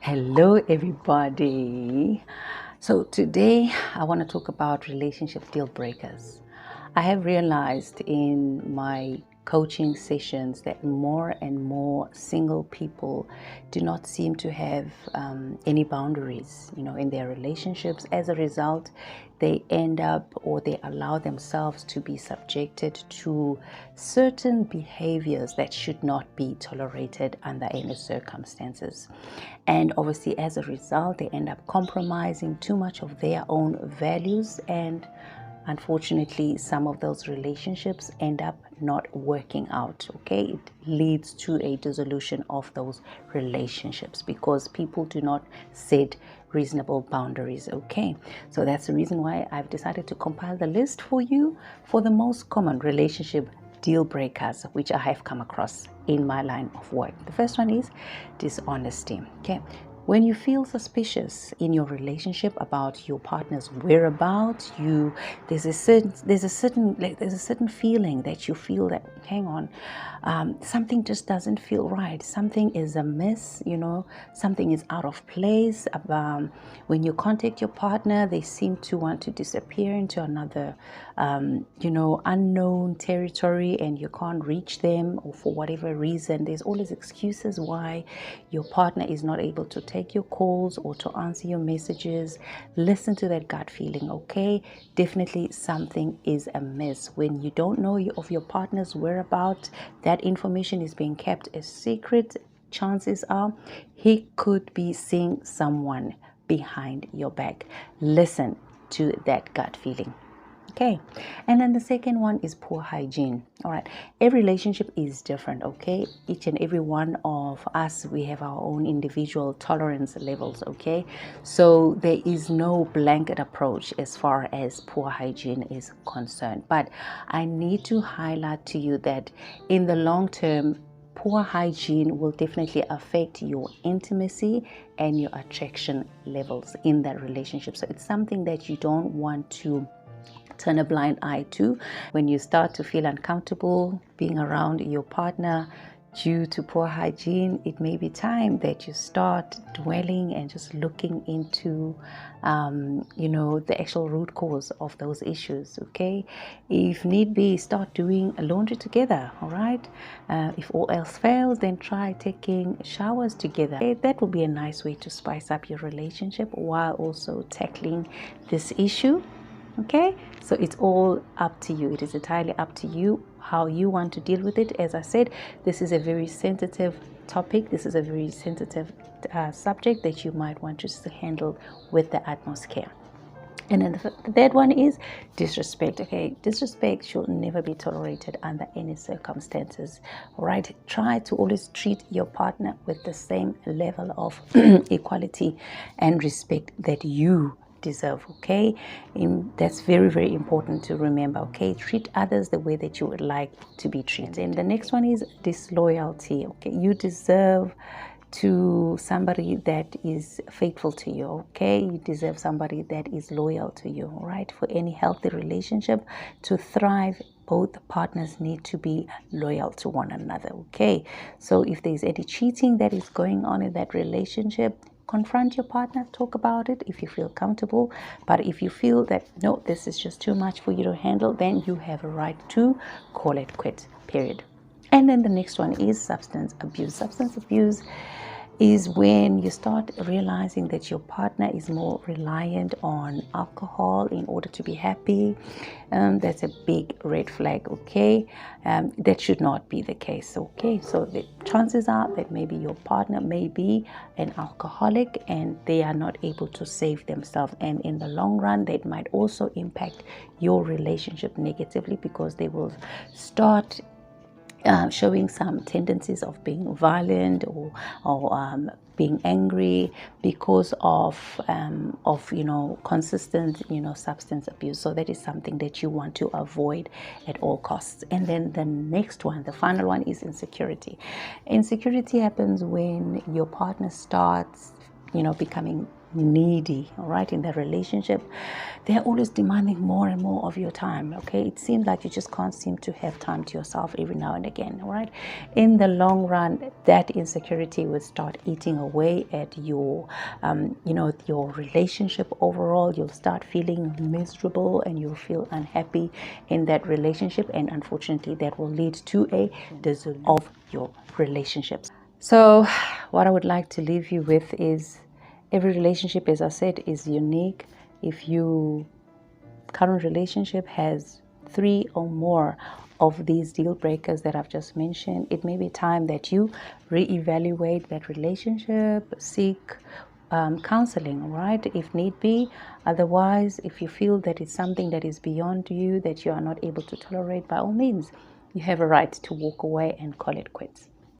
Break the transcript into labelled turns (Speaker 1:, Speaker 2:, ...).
Speaker 1: Hello, everybody. So, today I want to talk about relationship deal breakers. I have realized in my coaching sessions that more and more single people do not seem to have any boundaries, in their relationships. As a result, they end up or they allow themselves to be subjected to certain behaviors that should not be tolerated under any circumstances. And obviously, as a result, they end up compromising too much of their own values, and unfortunately, some of those relationships end up not working out. Okay, it leads to a dissolution of those relationships because people do not set reasonable boundaries. Okay, so that's the reason why I've decided to compile the list for you for the most common relationship deal breakers which I have come across in my line of work. The first one is dishonesty. Okay, when you feel suspicious in your relationship about your partner's whereabouts, there's a certain feeling that you feel that, hang on, something just doesn't feel right. Something is amiss. Something is out of place. When you contact your partner, they seem to want to disappear into another, unknown territory, and you can't reach them, or for whatever reason, there's always excuses why your partner is not able to take your calls or to answer your messages. Listen to that gut feeling, okay? Definitely something is amiss. When you don't know of your partner's whereabouts, that information is being kept a secret. Chances are he could be seeing someone behind your back. Listen to that gut feeling. Okay, and then the second one is poor hygiene. All right, every relationship is different. Okay, each and every one of us, we have our own individual tolerance levels. Okay, so there is no blanket approach as far as poor hygiene is concerned, but I need to highlight to you that in the long term, poor hygiene will definitely affect your intimacy and your attraction levels in that relationship. So it's something that you don't want to turn a blind eye to. When you start to feel uncomfortable being around your partner due to poor hygiene, it may be time that you start dwelling and just looking into the actual root cause of those issues. Okay, if need be, start doing laundry together. All right, if all else fails, then try taking showers together. Okay? That will be a nice way to spice up your relationship while also tackling this issue. Okay, so it's all up to you. It is entirely up to you how you want to deal with it. As I said, this is a very sensitive topic. This is a very sensitive subject that you might want to handle with the utmost care. And then the third one is disrespect. Okay, disrespect should never be tolerated under any circumstances. All right, try to always treat your partner with the same level of equality and respect that you deserve. Okay, that's very, very important to remember. Okay, treat others the way that you would like to be treated. And the next one is disloyalty. Okay, you deserve to somebody that is faithful to you. Okay, you deserve somebody that is loyal to you. All right, for any healthy relationship to thrive, both partners need to be loyal to one another. Okay, so if there's any cheating that is going on in that relationship, confront your partner, talk about it if you feel comfortable. But if you feel that no, this is just too much for you to handle, then you have a right to call it quits, period. And then the next one is substance abuse. Substance abuse is when you start realizing that your partner is more reliant on alcohol in order to be happy. That's a big red flag. Okay, that should not be the case. Okay, so the chances are that maybe your partner may be an alcoholic and they are not able to save themselves, and in the long run that might also impact your relationship negatively because they will start showing some tendencies of being violent or being angry because of consistent substance abuse. So that is something that you want to avoid at all costs. And then the next one, the final one, is insecurity. Insecurity happens when your partner starts becoming needy, all right, in that relationship. They're always demanding more and more of your time, okay? It seems like you just can't seem to have time to yourself every now and again, all right? In the long run, that insecurity will start eating away at your, your relationship overall. You'll start feeling miserable and you'll feel unhappy in that relationship. And unfortunately, that will lead to a dissolution of your relationships. So what I would like to leave you with is every relationship, as I said, is unique. If your current relationship has 3 or more of these deal breakers that I've just mentioned, it may be time that you reevaluate that relationship, seek counseling, right, if need be. Otherwise, if you feel that it's something that is beyond you, that you are not able to tolerate, by all means, you have a right to walk away and call it quits.